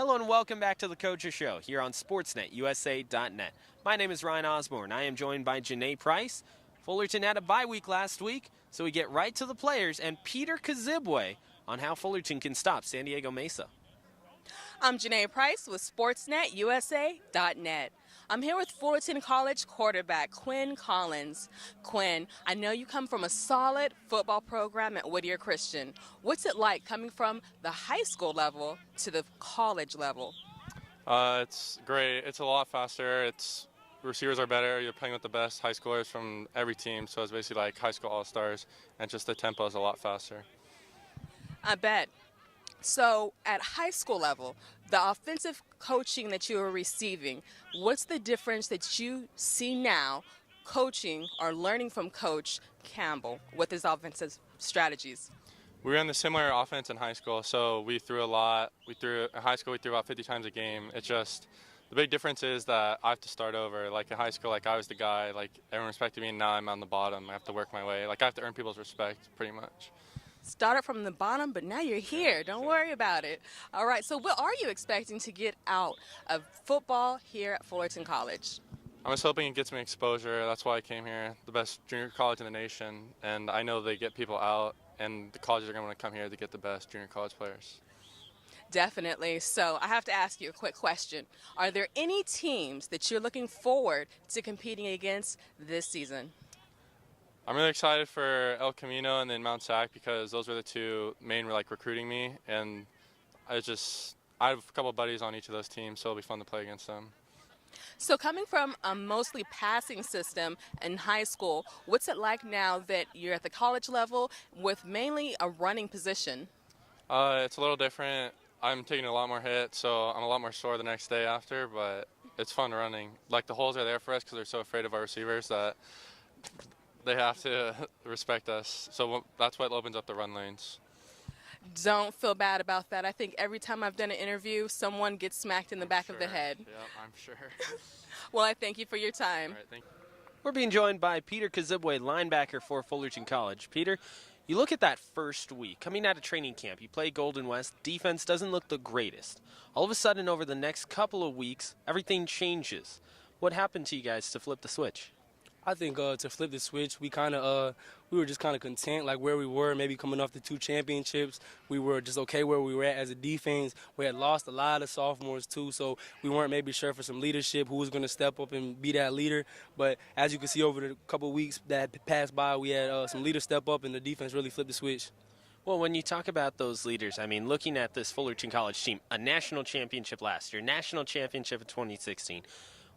Hello and welcome back to the Coaches Show here on SportsNetUSA.net. My name is Ryan Osborne. I am joined by Janae Price. Fullerton had a bye week last week, so we get right to the players and Peter Kazibwe on how Fullerton can stop San Diego Mesa. I'm Janae Price with SportsNetUSA.net. I'm here with Fullerton College quarterback Quinn Commans. Quinn, I know you come from a solid football program at Whittier Christian. What's it like coming from the high school level to the college level? It's great. It's a lot faster. Receivers are better. You're playing with the best high schoolers from every team, so it's basically like high school all-stars, and just the tempo is a lot faster. I bet. So at high school level, the offensive coaching that you are receiving, what's the difference that you see now coaching or learning from Coach Campbell with his offensive strategies? We ran the similar offense in high school, so we threw a lot. In high school, we threw about 50 times a game. It's just the big difference is that I have to start over. Like in high school, like I was the guy, like everyone respected me, and now I'm on the bottom. I have to work my way. Like I have to earn people's respect, pretty much. Started from the bottom, but now you're here. Don't worry about it. All right, so what are you expecting to get out of football here at Fullerton College? I'm just hoping it gets me exposure. That's why I came here, the best junior college in the nation, and I know they get people out, and the colleges are going to want to come here to get the best junior college players. Definitely. So I have to ask you a quick question. Are there any teams that you're looking forward to competing against this season? I'm really excited for El Camino and then Mount Sac because those were the two main recruiting me, and I have a couple buddies on each of those teams, so it'll be fun to play against them. So coming from a mostly passing system in high school, what's it like now that you're at the college level with mainly a running position? It's a little different. I'm taking a lot more hits, so I'm a lot more sore the next day after, but it's fun running. Like the holes are there for us because they're so afraid of our receivers that they have to respect us. So that's what opens up the run lanes. Don't feel bad about that. I think every time I've done an interview, someone gets smacked in the back of the head. Yeah, I'm sure. Well, I thank you for your time. All right, thank you. We're being joined by Peter Kazibwe, linebacker for Fullerton College. Peter, you look at that first week, coming out of training camp, you play Golden West, defense doesn't look the greatest. All of a sudden, over the next couple of weeks, everything changes. What happened to you guys to flip the switch? I think to flip the switch, we were just kind of content, like where we were, maybe coming off the 2 championships. We were just okay where we were at as a defense. We had lost a lot of sophomores too, so we weren't maybe sure for some leadership, who was going to step up and be that leader. But as you can see over the couple of weeks that passed by, we had some leaders step up, and the defense really flipped the switch. Well, when you talk about those leaders, I mean, looking at this Fullerton College team, a national championship last year, national championship in 2016,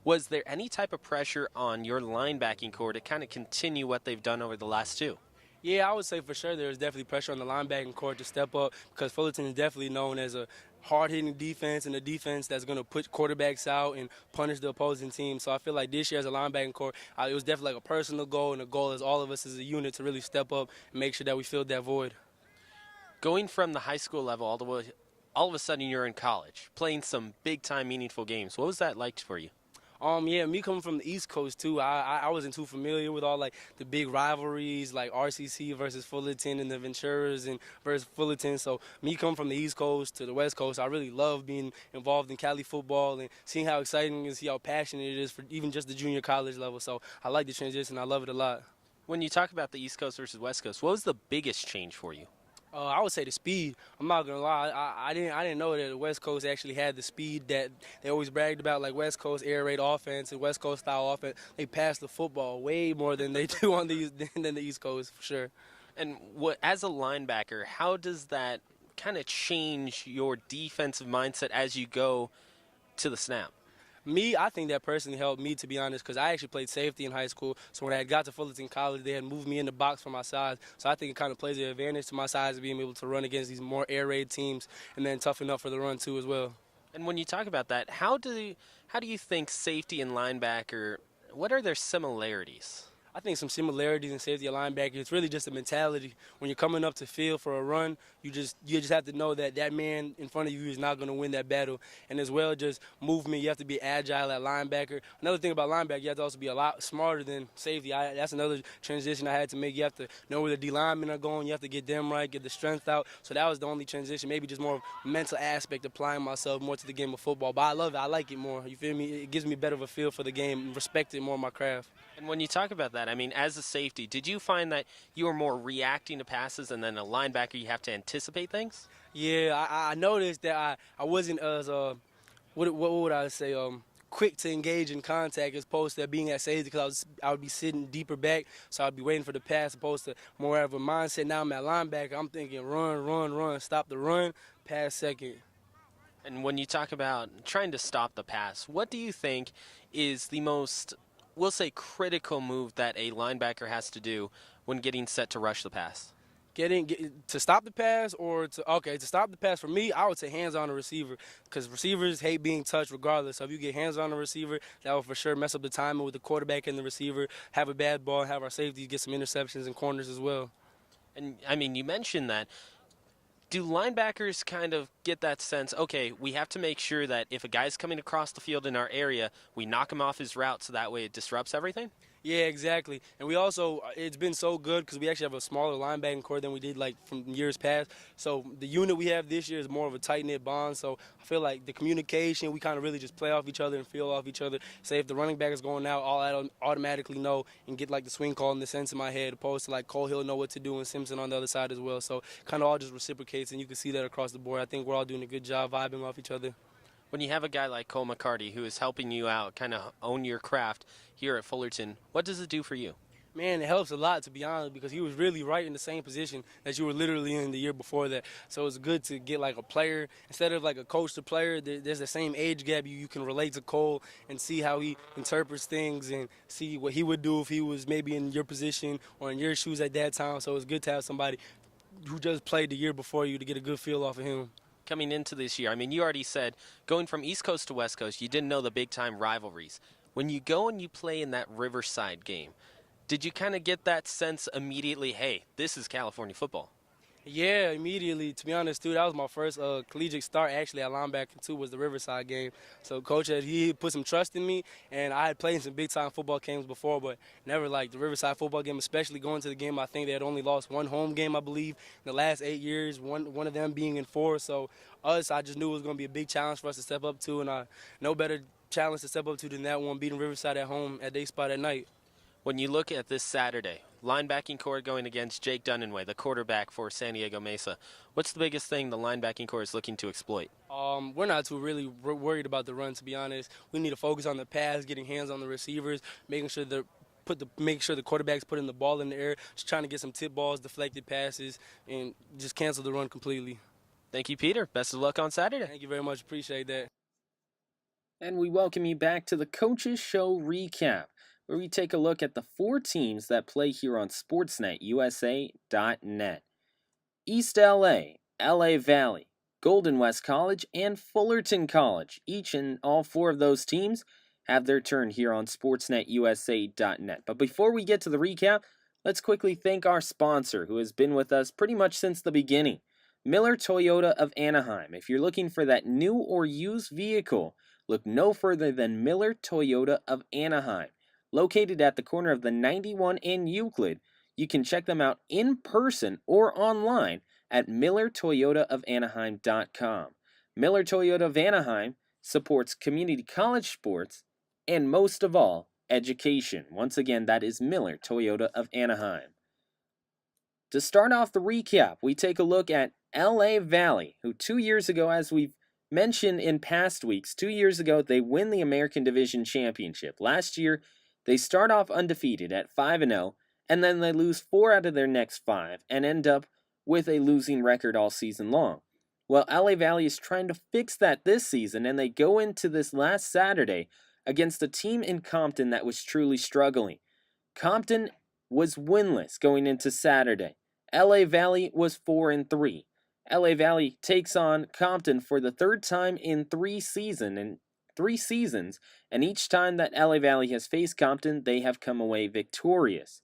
was there any type of pressure on your linebacking core to kind of continue what they've done over the last 2? Yeah, I would say for sure there was definitely pressure on the linebacking core to step up because Fullerton is definitely known as a hard-hitting defense and a defense that's going to put quarterbacks out and punish the opposing team. So I feel like this year as a linebacking core, it was definitely like a personal goal, and a goal as all of us as a unit to really step up and make sure that we filled that void. Going from the high school level all of a sudden you're in college, playing some big-time meaningful games. What was that like for you? Yeah, me coming from the East Coast too, I wasn't too familiar with all like the big rivalries like RCC versus Fullerton and the Venturas and versus Fullerton. So me coming from the East Coast to the West Coast, I really love being involved in Cali football and seeing how exciting and see how passionate it is for even just the junior college level. So I like the transition. I love it a lot. When you talk about the East Coast versus West Coast, what was the biggest change for you? I would say the speed. I'm not gonna lie. I didn't know that the West Coast actually had the speed that they always bragged about, like West Coast air raid offense and West Coast style offense. They pass the football way more than they do than the East Coast for sure. And as a linebacker, how does that kind of change your defensive mindset as you go to the snap? I think that personally helped me, to be honest, because I actually played safety in high school. So when I got to Fullerton College, they had moved me in the box for my size. So I think it kind of plays an advantage to my size of being able to run against these more air raid teams and then toughen up for the run too as well. And when you talk about that, how do you think safety and linebacker, what are their similarities? I think some similarities in safety and linebacker. It's really just a mentality. When you're coming up to field for a run, you just have to know that that man in front of you is not going to win that battle. And as well, just movement. You have to be agile at linebacker. Another thing about linebacker, you have to also be a lot smarter than safety. That's another transition I had to make. You have to know where the D linemen are going. You have to get them right, get the strength out. So that was the only transition. Maybe just more of a mental aspect, applying myself more to the game of football. But I love it. I like it more. You feel me? It gives me better of a feel for the game, respect it more of my craft. And when you talk about that, I mean, as a safety, did you find that you were more reacting to passes, and then a linebacker, you have to anticipate things? Yeah, I noticed that I wasn't as what would I say quick to engage in contact as opposed to being at safety, because I would be sitting deeper back, so I'd be waiting for the pass, opposed to more of a mindset. Now I'm at linebacker, I'm thinking run, stop the run, pass second. And when you talk about trying to stop the pass, what do you think is the most, we'll say, critical move that a linebacker has to do when getting set to rush the pass? To stop the pass, or to stop the pass, for me, I would say hands on the receiver, because receivers hate being touched regardless. So if you get hands on the receiver, that will for sure mess up the timing with the quarterback and the receiver, have a bad ball, have our safeties get some interceptions and corners as well. And I mean, you mentioned that. Do linebackers kind of get that sense, okay, we have to make sure that if a guy's coming across the field in our area, we knock him off his route so that way it disrupts everything? Yeah, exactly. And we also, it's been so good because we actually have a smaller linebacking core than we did like from years past. So the unit we have this year is more of a tight-knit bond. So I feel like the communication, we kind of really just play off each other and feel off each other. Say if the running back is going out, I'll automatically know and get like the swing call in the sense in my head, opposed to like Cole Hill know what to do and Simpson on the other side as well. So kind of all just reciprocates, and you can see that across the board. I think we're all doing a good job vibing off each other. When you have a guy like Cole McCarty who is helping you out, kind of own your craft here at Fullerton, what does it do for you? Man, it helps a lot, to be honest, because he was really right in the same position that you were literally in the year before that. So it's good to get like a player, instead of like a coach to player, there's the same age gap. You can relate to Cole and see how he interprets things and see what he would do if he was maybe in your position or in your shoes at that time. So it's good to have somebody who just played the year before you to get a good feel off of him. Coming into this year, I mean, you already said going from East Coast to West Coast, you didn't know the big-time rivalries. When you go and you play in that Riverside game, did you kind of get that sense immediately, hey, this is California football? Yeah, immediately. To be honest, too, that was my first collegiate start actually at linebacker too, was the Riverside game. So Coach he put some trust in me, and I had played in some big-time football games before, but never like the Riverside football game, especially going to the game. I think they had only lost one home game, I believe, in the last 8 years, one of them being in 4. So I just knew it was going to be a big challenge for us to step up to, and no better challenge to step up to than that one, beating Riverside at home at their spot at night. When you look at this Saturday, linebacking core going against Jake Dunninway, the quarterback for San Diego Mesa, what's the biggest thing the linebacking core is looking to exploit? We're not too really worried about the run, to be honest. We need to focus on the pass, getting hands on the receivers, making sure the quarterback's putting the ball in the air, just trying to get some tip balls, deflected passes, and just cancel the run completely. Thank you, Peter. Best of luck on Saturday. Thank you very much. Appreciate that. And we welcome you back to the Coaches Show Recap, where we take a look at the 4 teams that play here on SportsNetUSA.net. East LA, LA Valley, Golden West College, and Fullerton College. Each and all 4 of those teams have their turn here on SportsNetUSA.net. But before we get to the recap, let's quickly thank our sponsor, who has been with us pretty much since the beginning, Miller Toyota of Anaheim. If you're looking for that new or used vehicle, look no further than Miller Toyota of Anaheim. Located at the corner of the 91 and Euclid, you can check them out in person or online at MillerToyotaofAnaheim.com. Miller Toyota of Anaheim supports community college sports and, most of all, education. Once again, that is Miller Toyota of Anaheim. To start off the recap, we take a look at LA Valley, who 2 years ago, as we've mentioned in past weeks, 2 years ago, they win the American Division Championship. Last year, they start off undefeated at 5-0, and then they lose 4 out of their next 5 and end up with a losing record all season long. Well, LA Valley is trying to fix that this season, and they go into this last Saturday against a team in Compton that was truly struggling. Compton was winless going into Saturday. LA Valley was 4-3. LA Valley takes on Compton for the 3rd time in 3 seasons, and 3 seasons, and each time that LA Valley has faced Compton, they have come away victorious.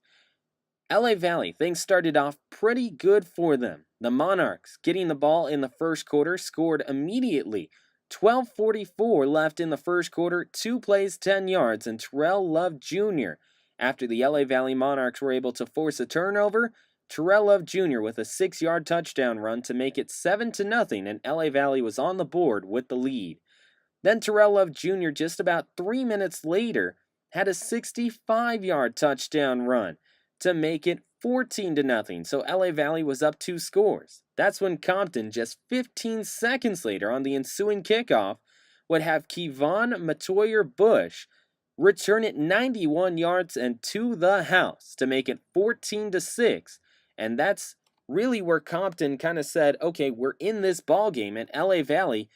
LA Valley, things started off pretty good for them. The Monarchs, getting the ball in the first quarter, scored immediately. 12:44 left in the first quarter, 2 plays, 10 yards, and Terrell Love Jr. After the LA Valley Monarchs were able to force a turnover, Terrell Love Jr. with a 6-yard touchdown run to make it 7-0, and LA Valley was on the board with the lead. Then Terrell Love Jr. just about 3 minutes later had a 65-yard touchdown run to make it 14-0, so LA Valley was up 2 scores. That's when Compton, just 15 seconds later on the ensuing kickoff, would have Kevon Matoyer-Bush return it 91 yards and to the house to make it 14-6, and that's really where Compton kind of said, okay, we're in this ball game, and LA Valley,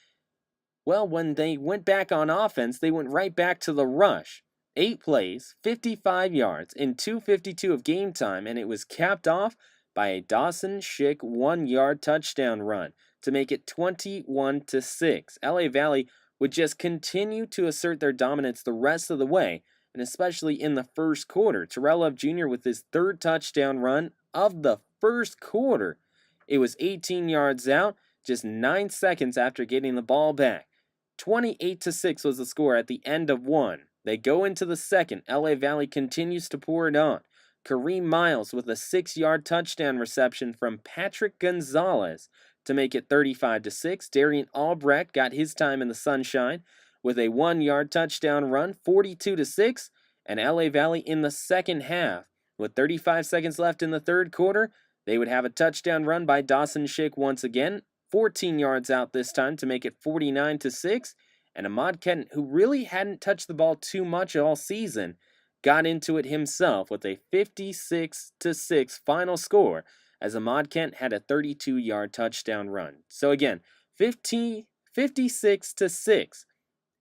well, when they went back on offense, they went right back to the rush. 8 plays, 55 yards, in 2:52 of game time, and it was capped off by a Dawson Schick 1-yard touchdown run to make it 21-6. LA Valley would just continue to assert their dominance the rest of the way, and especially in the first quarter. Terrell Love Jr. with his 3rd touchdown run of the first quarter. It was 18 yards out, just 9 seconds after getting the ball back. 28-6 was the score at the end of 1. They go into the second. LA Valley continues to pour it on. Kareem Miles with a 6-yard touchdown reception from Patrick Gonzalez to make it 35-6. Darian Albrecht got his time in the sunshine with a 1-yard touchdown run, 42-6. And LA Valley in the second half, with 35 seconds left in the third quarter, they would have a touchdown run by Dawson Schick once again, 14 yards out this time to make it 49-6. And Ahmad Kent, who really hadn't touched the ball too much all season, got into it himself with a 56-6 final score as Ahmad Kent had a 32-yard touchdown run. So again, 56-6.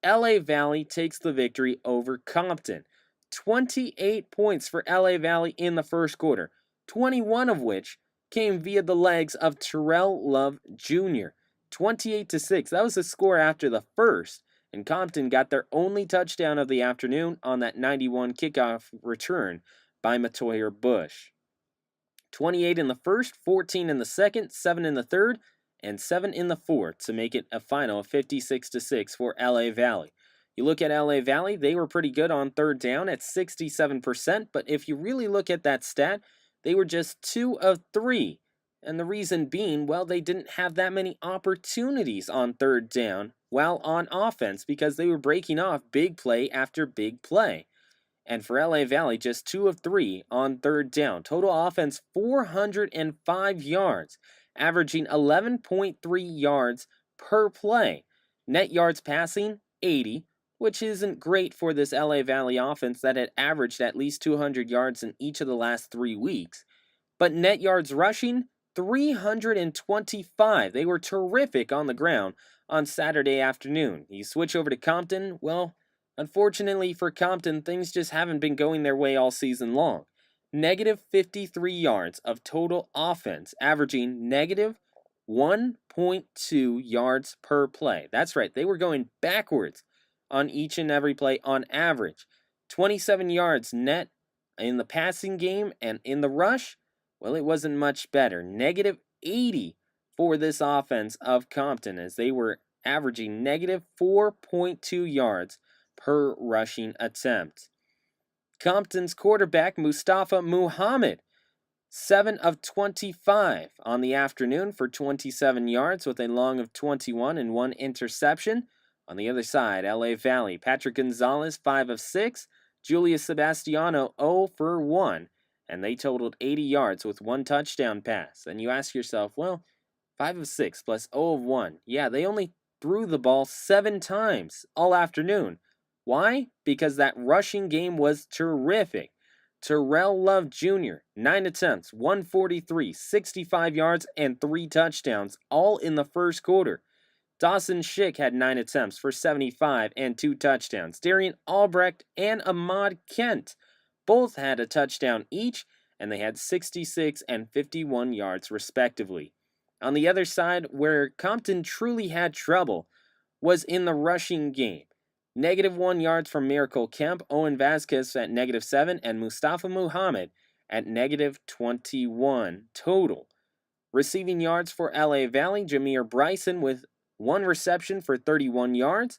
LA Valley takes the victory over Compton. 28 points for LA Valley in the first quarter, 21 of which came via the legs of Terrell Love Jr. 28-6. That was the score after the first, and Compton got their only touchdown of the afternoon on that 91 kickoff return by Matoyer-Bush. 28 in the first, 14 in the second, 7 in the third, and 7 in the fourth to make it a final of 56-6 for LA Valley. You look at LA Valley, they were pretty good on third down at 67%, but if you really look at that stat, they were just 2 of 3. And the reason being, well, they didn't have that many opportunities on third down while on offense because they were breaking off big play after big play. And for LA Valley, just 2 of 3 on third down. Total offense, 405 yards, averaging 11.3 yards per play. Net yards passing, 80, which isn't great for this LA Valley offense that had averaged at least 200 yards in each of the last 3 weeks. But net yards rushing, 325. They were terrific on the ground on Saturday afternoon. You switch over to Compton, well, unfortunately for Compton, things just haven't been going their way all season long. Negative 53 yards of total offense, averaging negative 1.2 yards per play. That's right, they were going backwards on each and every play on average. 27 yards net in the passing game, and in the rush, well, it wasn't much better. Negative 80 for this offense of Compton as they were averaging negative 4.2 yards per rushing attempt. Compton's quarterback, Mustafa Muhammad, 7 of 25 on the afternoon for 27 yards with a long of 21 and 1 interception. On the other side, LA Valley, Patrick Gonzalez, 5 of 6, Julius Sebastiano, 0 for 1. And they totaled 80 yards with 1 touchdown pass. And you ask yourself, well, 5 of 6 plus 0 of 1. Yeah, they only threw the ball 7 times all afternoon. Why? Because that rushing game was terrific. Terrell Love Jr., 9 attempts, 143, 65 yards, and 3 touchdowns, all in the first quarter. Dawson Schick had 9 attempts for 75 and 2 touchdowns. Darian Albrecht and Ahmad Kent both had a touchdown each, and they had 66 and 51 yards respectively. On the other side, where Compton truly had trouble was in the rushing game. -1 yards from Miracle Kemp, Owen Vasquez at -7, and Mustafa Muhammad at -21 total. Receiving yards for LA Valley, Jameer Bryson with 1 reception for 31 yards,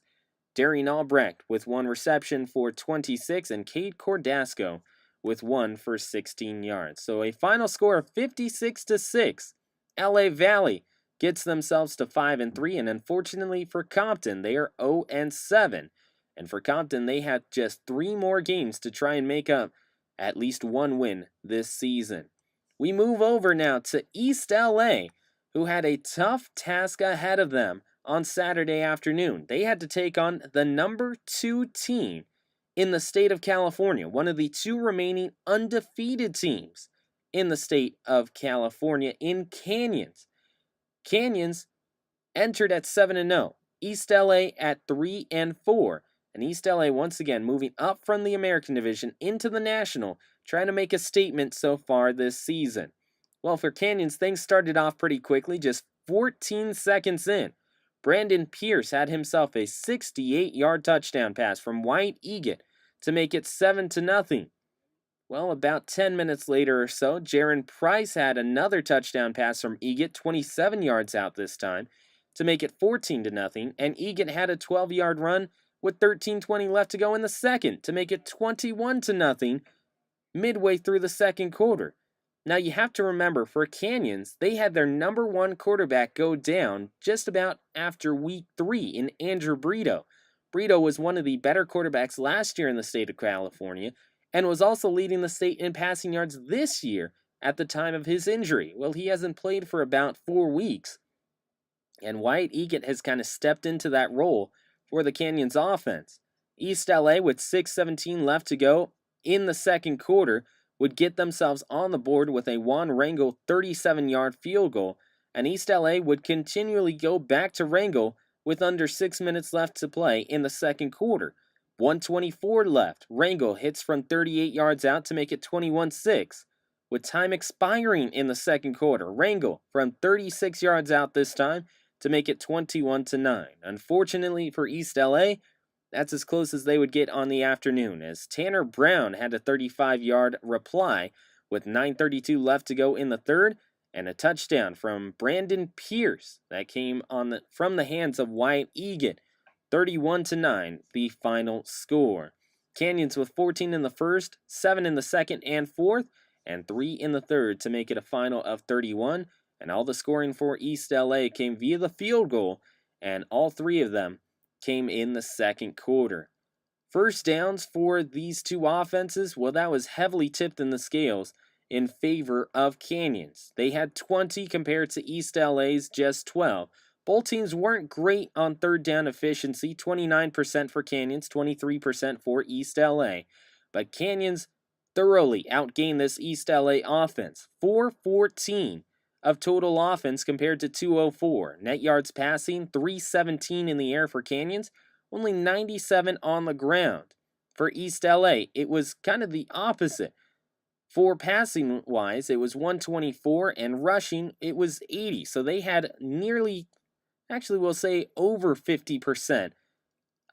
Darian Albrecht with 1 reception for 26, and Cade Cordasco with 1 for 16 yards. So a final score of 56-6. LA Valley gets themselves to 5-3, and unfortunately for Compton, they are 0-7. And for Compton, they have just 3 more games to try and make up at least 1 win this season. We move over now to East LA, who had a tough task ahead of them on Saturday afternoon. They had to take on the number 2 team in the state of California, one of the 2 remaining undefeated teams in the state of California in Canyons. Canyons entered at 7-0, East LA at 3-4, and East LA once again moving up from the American Division into the National, trying to make a statement so far this season. Well, for Canyons, things started off pretty quickly, just 14 seconds in. Brandon Pierce had himself a 68-yard touchdown pass from Wyatt Egan to make it 7-0. Well, about 10 minutes later or so, Jaron Price had another touchdown pass from Egan, 27 yards out this time, to make it 14-0, and Egan had a 12-yard run with 13:20 left to go in the second to make it 21-0 midway through the second quarter. Now you have to remember, for Canyons, they had their number 1 quarterback go down just about after week 3 in Andrew Brito. Brito was one of the better quarterbacks last year in the state of California and was also leading the state in passing yards this year at the time of his injury. Well, he hasn't played for about 4 weeks, and Wyatt Egan has kind of stepped into that role for the Canyons offense. East LA, with 6:17 left to go in the second quarter, would get themselves on the board with a Juan Rangel 37-yard field goal, and East LA would continually go back to Rangel with under 6 minutes left to play in the second quarter. 1:24 left. Rangel hits from 38 yards out to make it 21-6. With time expiring in the second quarter, Rangel from 36 yards out this time to make it 21-9. Unfortunately for East LA, that's as close as they would get on the afternoon, as Tanner Brown had a 35-yard reply with 9:32 left to go in the third, and a touchdown from Brandon Pierce that came from the hands of Wyatt Egan. 31-9, the final score. Canyons with 14 in the first, 7 in the second and fourth, and 3 in the third to make it a final of 31. And all the scoring for East LA came via the field goal, and all 3 of them came in the second quarter. First downs for these 2 offenses, well, that was heavily tipped in the scales in favor of Canyons. They had 20 compared to East LA's just 12. Both teams weren't great on third down efficiency, 29% for Canyons, 23% for East LA. But Canyons thoroughly outgained this East LA offense, 414 of total offense compared to 204. Net yards passing, 317 in the air for Canyons, only 97 on the ground. For East LA, it was kind of the opposite. For passing-wise, it was 124, and rushing, it was 80. So they had nearly, actually we'll say over 50%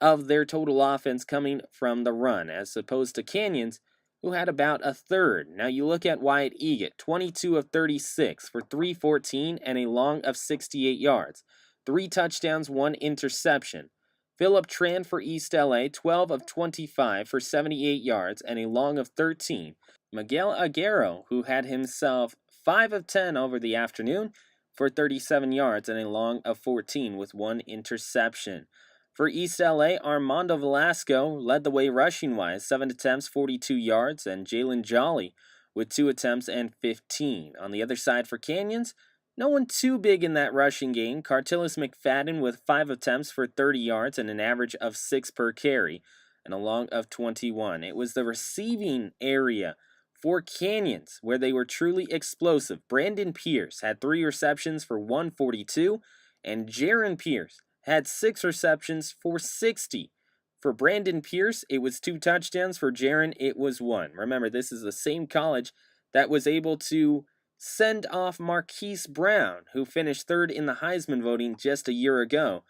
of their total offense coming from the run, as opposed to Canyons, who had about a third. Now you look at Wyatt Egan, 22 of 36 for 314 and a long of 68 yards. 3 touchdowns, 1 interception. Philip Tran for East LA, 12 of 25 for 78 yards and a long of 13. Miguel Aguero, who had himself 5 of 10 over the afternoon for 37 yards and a long of 14 with 1 interception. For East LA, Armando Velasco led the way rushing-wise, 7 attempts, 42 yards, and Jalen Jolly with 2 attempts and 15. On the other side for Canyons, no one too big in that rushing game. Cartillas McFadden with 5 attempts for 30 yards and an average of 6 per carry and a long of 21. It was the receiving area for Canyons where they were truly explosive. Brandon Pierce had 3 receptions for 142, and Jaron Pierce had 6 receptions for 60. For Brandon Pierce, it was 2 touchdowns. For Jaron, it was 1. Remember, this is the same college that was able to send off Marquise Brown, who finished 3rd in the Heisman voting just a year ago.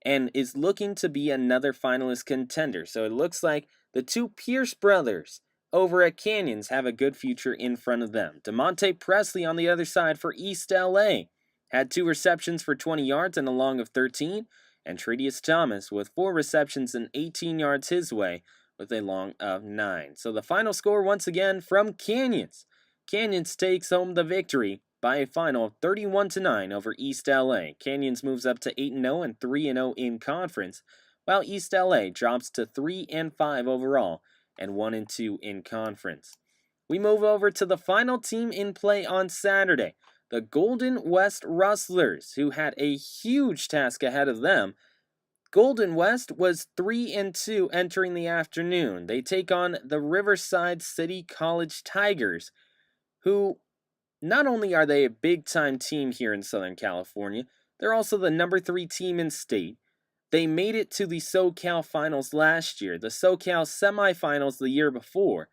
and is looking to be another finalist contender. So it looks like the two Pierce brothers over at Canyons have a good future in front of them. DeMonte Presley on the other side for East LA had 2 receptions for 20 yards and a long of 13, and Tredius Thomas with 4 receptions and 18 yards his way with a long of 9. So the final score once again from Canyons. Canyons takes home the victory by a final of 31-9 over East LA. Canyons moves up to 8-0 and 3-0 in conference, while East LA drops to 3-5 overall and 1-2 in conference. We move over to the final team in play on Saturday, the Golden West Rustlers, who had a huge task ahead of them. Golden West was 3-2 entering the afternoon. They take on the Riverside City College Tigers, who not only are they a big-time team here in Southern California, they're also the number 3 team in state. They made it to the SoCal Finals last year, the SoCal Semifinals the year before.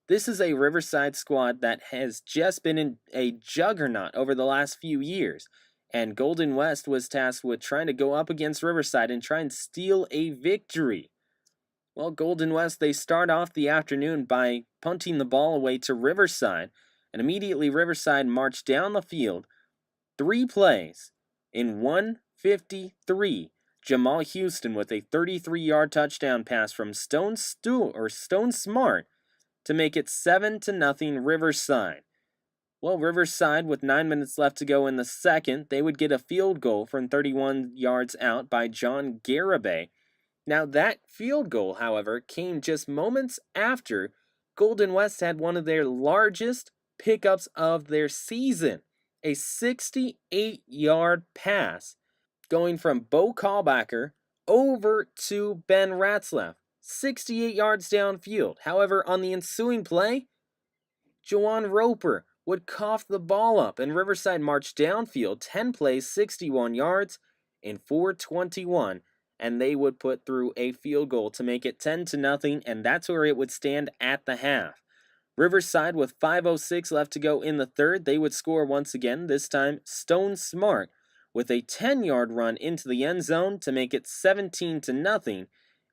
This is a Riverside squad that has just been in a juggernaut over the last few years, and Golden West was tasked with trying to go up against Riverside and try and steal a victory. Well, Golden West, they start off the afternoon by punting the ball away to Riverside, and immediately Riverside marched down the field 3 plays in 1:53. Jamal Houston with a 33-yard touchdown pass from Stone Smart to make it 7-0 Riverside. Well, Riverside, with 9 minutes left to go in the second, they would get a field goal from 31 yards out by John Garibay. Now, that field goal, however, came just moments after Golden West had one of their largest pickups of their season, a 68-yard pass going from Bo Callbacker over to Ben Ratzlaff, 68 yards downfield. However, on the ensuing play, Jawan Roper would cough the ball up, and Riverside marched downfield 10 plays, 61 yards in 4:21, and they would put through a field goal to make it 10-0, and that's where it would stand at the half. Riverside, with 5:06 left to go in the third, they would score once again, this time Stone Smart, with a 10-yard run into the end zone to make it 17-0,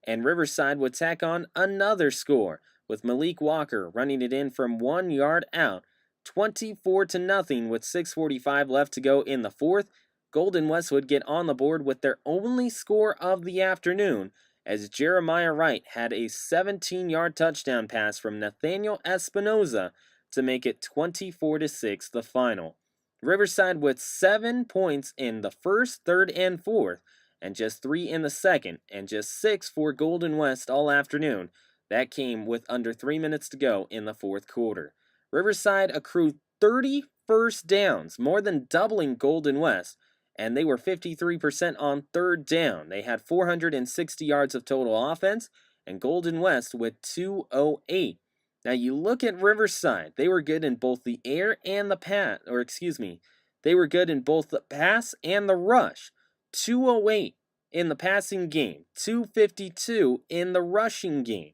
and Riverside would tack on another score, with Malik Walker running it in from 1 yard out, 24-0 with 6:45 left to go in the fourth. Golden West would get on the board with their only score of the afternoon, as Jeremiah Wright had a 17-yard touchdown pass from Nathaniel Espinoza to make it 24-6 the final. Riverside with 7 points in the first, third, and fourth, and just 3 in the second, and just 6 for Golden West all afternoon. That came with under 3 minutes to go in the fourth quarter. Riverside accrued 30 first downs, more than doubling Golden West, and they were 53% on third down. They had 460 yards of total offense, and Golden West with 208. Now you look at Riverside, they were good in both the air and the pass, they were good in both the pass and the rush. 208 in the passing game, 252 in the rushing game.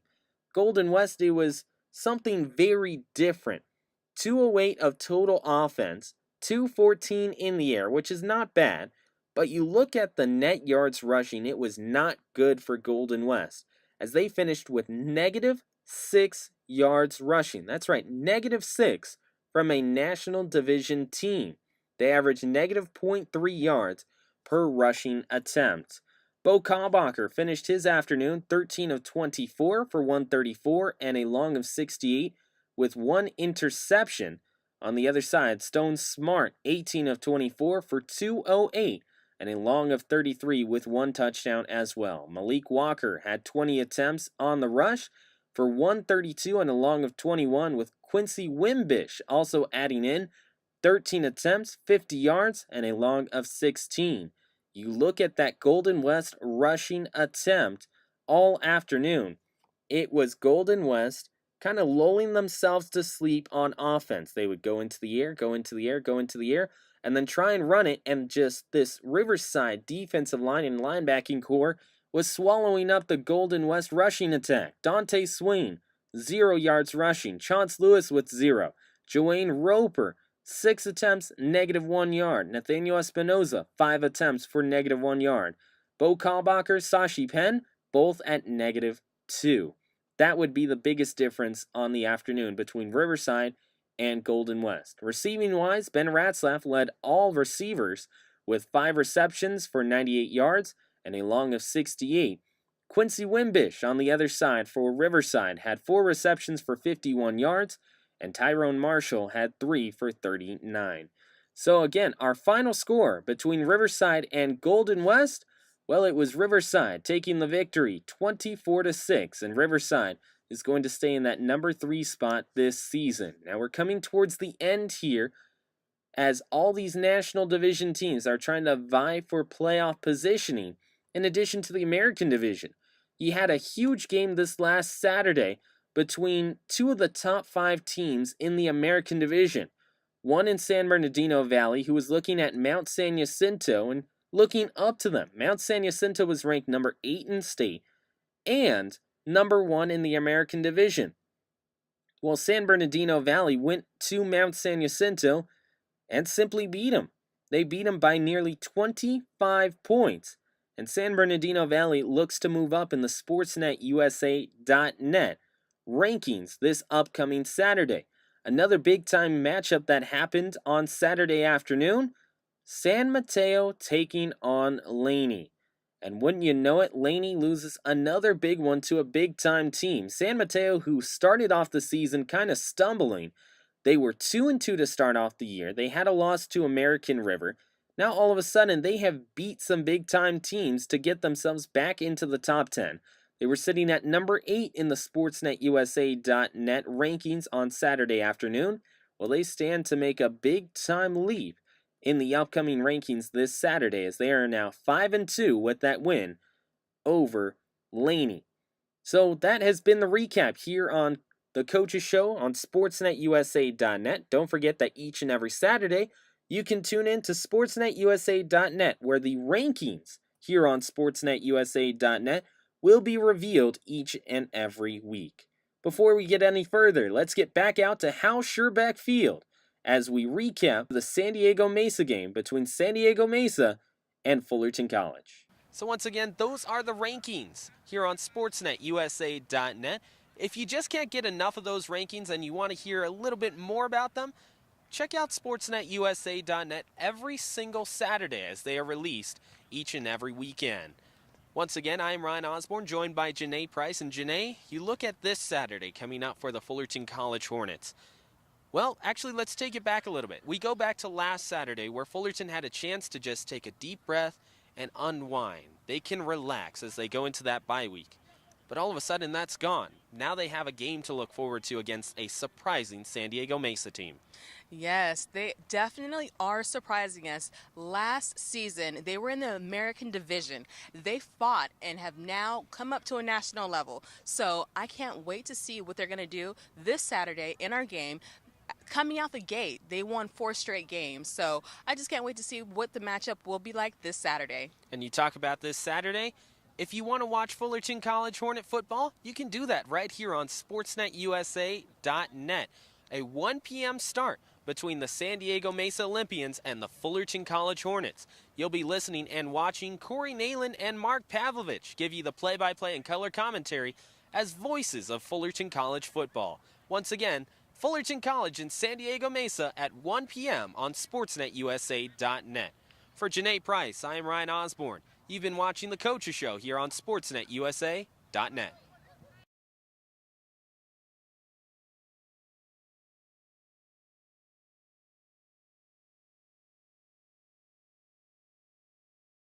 Golden West, it was something very different. 208 of total offense, 214 in the air, which is not bad, but you look at the net yards rushing, it was not good for Golden West, as they finished with -6 yards rushing. That's right, -6 from a National Division team. They averaged -0.3 yards per rushing attempt. Bo Kalbacher finished his afternoon 13 of 24 for 134 and a long of 68 with 1 interception. On the other side, Stone Smart 18 of 24 for 208 and a long of 33 with 1 touchdown as well. Malik Walker had 20 attempts on the rush for 132 and a long of 21, with Quincy Wimbish also adding in 13 attempts, 50 yards, and a long of 16. You look at that Golden West rushing attempt all afternoon. It was Golden West kind of lulling themselves to sleep on offense. They would go into the air, go into the air, go into the air, and then try and run it, and just this Riverside defensive line and linebacking core was swallowing up the Golden West rushing attack. Dante Swain, 0 yards rushing. Chance Lewis with 0. Joanne Roper, 6 attempts, -1 yard. Nathaniel Espinoza, 5 attempts for -1 yard. Bo Kalbacher, Sashi Penn, both at -2. That would be the biggest difference on the afternoon between Riverside and Golden West. Receiving-wise, Ben Ratzlaff led all receivers with 5 receptions for 98 yards and a long of 68. Quincy Wimbish on the other side for Riverside had 4 receptions for 51 yards, and Tyrone Marshall had 3 for 39. So again, our final score between Riverside and Golden West, well, it was Riverside taking the victory 24-6, and Riverside is going to stay in that number 3 spot this season. Now we're coming towards the end here as all these national division teams are trying to vie for playoff positioning in addition to the American division. You had a huge game this last Saturday between 2 of the top 5 teams in the American division. One in San Bernardino Valley, who was looking at Mount San Jacinto and looking up to them. Mount San Jacinto was ranked number 8 in state and number 1 in the American division. Well, San Bernardino Valley went to Mount San Jacinto and simply beat them. They beat them by nearly 25 points. And San Bernardino Valley looks to move up in the SportsNetUSA.net rankings this upcoming Saturday. Another big-time matchup that happened on Saturday afternoon, San Mateo taking on Laney. And wouldn't you know it, Laney loses another big one to a big-time team. San Mateo, who started off the season kind of stumbling, they were 2-2 to start off the year. They had a loss to American River. Now all of a sudden, they have beat some big-time teams to get themselves back into the top 10. They were sitting at number 8 in the SportsNetUSA.net rankings on Saturday afternoon. Well, they stand to make a big-time leap in the upcoming rankings this Saturday, as they are now 5-2 with that win over Laney. So that has been the recap here on the Coaches Show on SportsNetUSA.net. Don't forget that each and every Saturday, you can tune in to SportsNetUSA.net, where the rankings here on SportsNetUSA.net will be revealed each and every week. Before we get any further, let's get back out to Hal Scherbeck Field as we recap the San Diego Mesa game between San Diego Mesa and Fullerton College. So once again, those are the rankings here on SportsNetUSA.net. If you just can't get enough of those rankings and you want to hear a little bit more about them, check out SportsNetUSA.net every single Saturday as they are released each and every weekend. Once again, I am Ryan Osborne, joined by Janae Price. And Janae, you look at this Saturday coming up for the Fullerton College Hornets. Well, actually, let's take it back a little bit. We go back to last Saturday where Fullerton had a chance to just take a deep breath and unwind. They can relax as they go into that bye week. But all of a sudden, that's gone. Now they have a game to look forward to against a surprising San Diego Mesa team. Yes, they definitely are surprising us. Last season, they were in the American division. They fought and have now come up to a national level. So I can't wait to see what they're going to do this Saturday in our game. Coming out the gate, they won 4 straight games. So I just can't wait to see what the matchup will be like this Saturday. And you talk about this Saturday. If you want to watch Fullerton College Hornet football, you can do that right here on SportsNetUSA.net. A 1 p.m. start between the San Diego Mesa Olympians and the Fullerton College Hornets. You'll be listening and watching Corey Nalen and Mark Pavlovich give you the play-by-play and color commentary as voices of Fullerton College football. Once again, Fullerton College and San Diego Mesa at 1 p.m. on SportsNetUSA.net. For Janae Price, I am Ryan Osborne. You've been watching The Coaches Show here on SportsNetUSA.net.